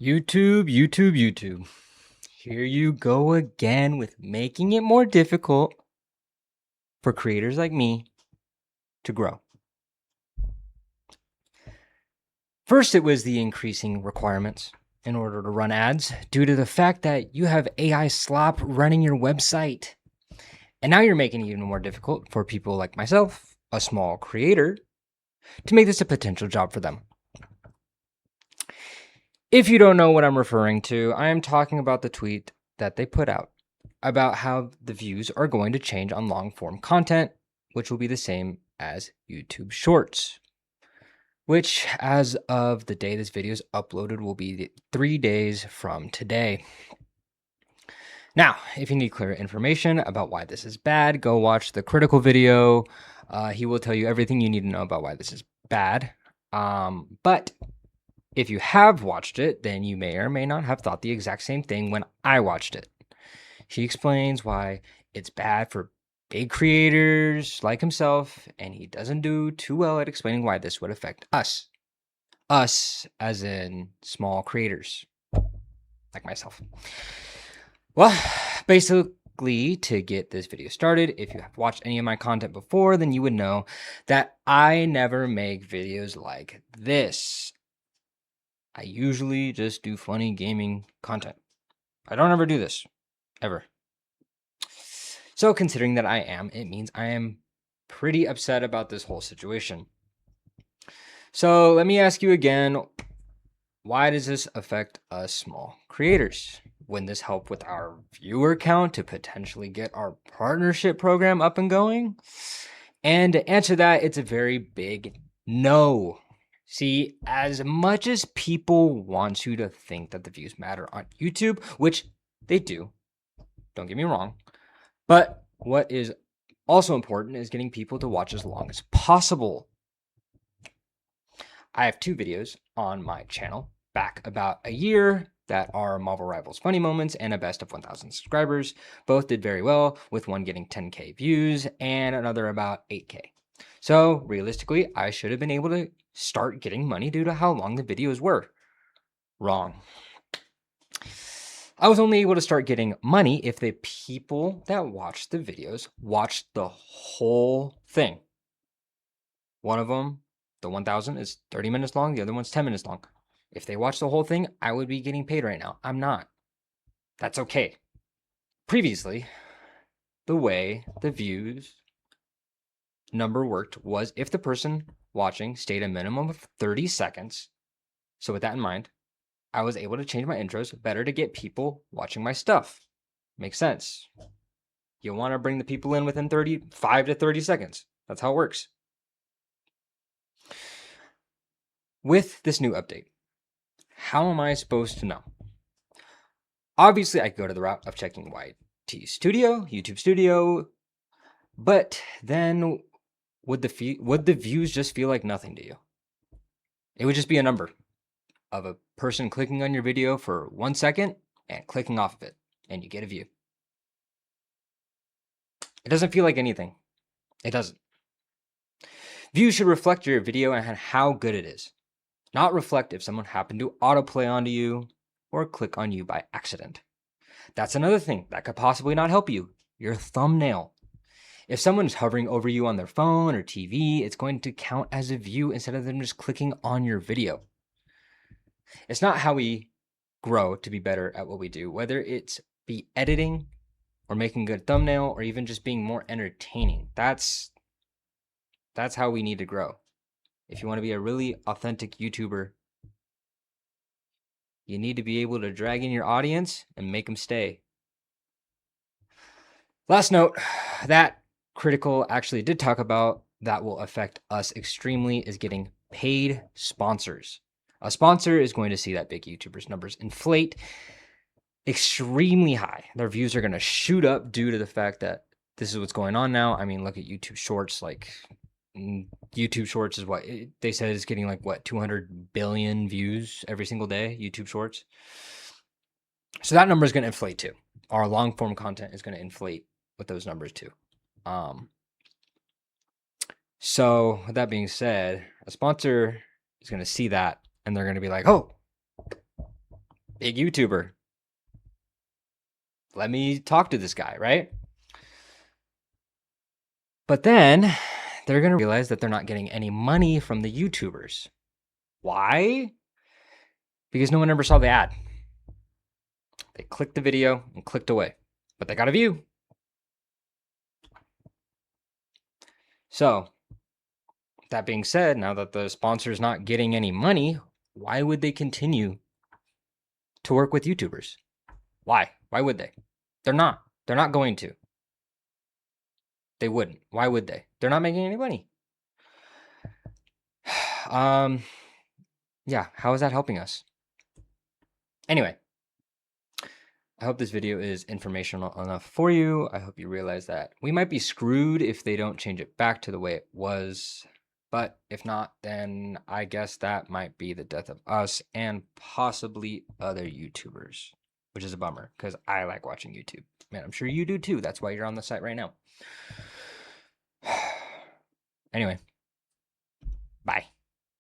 YouTube. Here you go again with making it more difficult for creators like me to grow. First, it was the increasing requirements in order to run ads due to the fact that you have AI slop running your website. And now you're making it even more difficult for people like myself, a small creator, to make this a potential job for them. If you don't know what I'm referring to, I am talking about the tweet that they put out about how the views are going to change on long form content, which will be the same as YouTube Shorts, which as of the day this video is uploaded will be 3 days from today. Now, if you need clear information about why this is bad, go watch the critical video. He will tell you everything you need to know about why this is bad. But if you have watched it, then you may or may not have thought the exact same thing when I watched it. He explains why it's bad for big creators like himself, and he doesn't do too well at explaining why this would affect us. Us, as in small creators like myself. Well, basically, to get this video started, if you have watched any of my content before, then you would know that I never make videos like this. I usually just do funny gaming content. I don't ever do this, ever. So considering that I am, it means I am pretty upset about this whole situation. So let me ask you again, why does this affect us small creators? Wouldn't this help with our viewer count to potentially get our partnership program up and going? And to answer that, it's a very big no. See, as much as people want you to think that the views matter on YouTube, which they do, don't get me wrong, but what is also important is getting people to watch as long as possible. I have 2 videos on my channel back about a year that are Marvel Rivals funny moments and a best of 1,000 subscribers. Both did very well, with one getting 10K views and another about 8K. So realistically, I should have been able to start getting money due to how long the videos were. Wrong. I was only able to start getting money if the people that watched the videos watched the whole thing. One of them, the 1,000, is 30 minutes long. The other one's 10 minutes long. If they watch the whole thing, I would be getting paid right now. I'm not. That's okay. Previously, the way the views number worked was if the person watching stayed a minimum of 30 seconds. So with that in mind, I was able to change my intros better to get people watching my stuff. Makes sense. You want to bring the people in within 35 to 30 seconds. That's how it works. With this new update, how am I supposed to know? Obviously, I could go to the route of checking YT Studio, YouTube Studio, but then would the views just feel like nothing to you? It would just be a number of a person clicking on your video for 1 second and clicking off of it, and you get a view. It doesn't feel like anything. It doesn't. Views should reflect your video and how good it is, not reflect if someone happened to autoplay onto you or click on you by accident. That's another thing that could possibly not help you, your thumbnail. If someone is hovering over you on their phone or TV, it's going to count as a view instead of them just clicking on your video. It's not how we grow to be better at what we do, whether it's be editing or making a good thumbnail or even just being more entertaining. That's how we need to grow. If you want to be a really authentic YouTuber, you need to be able to drag in your audience and make them stay. Last note, that critical actually did talk about that will affect us extremely is getting paid sponsors. A sponsor is going to see that big YouTubers' numbers inflate extremely high. Their views are going to shoot up due to the fact that this is what's going on now. I mean, look at YouTube Shorts. Like, YouTube Shorts is what they said is getting, like, what, 200 billion views every single day, YouTube Shorts. So that number is going to inflate too. Our long form content is going to inflate with those numbers too. So with that being said, a sponsor is going to see that and they're going to be like, oh, big YouTuber. Let me talk to this guy, right? But then they're going to realize that they're not getting any money from the YouTubers. Why? Because no one ever saw the ad. They clicked the video and clicked away, but they got a view. So, that being said, now that the sponsor's not getting any money, why would they continue to work with YouTubers? Why? Why would they? They're not. They're not going to. They wouldn't. Why would they? They're not making any money. Yeah, how is that helping us? Anyway, I hope this video is informational enough for you. I hope you realize that we might be screwed if they don't change it back to the way it was. But if not, then I guess that might be the death of us and possibly other YouTubers, which is a bummer because I like watching YouTube. Man, I'm sure you do too. That's why you're on the site right now. Anyway, bye.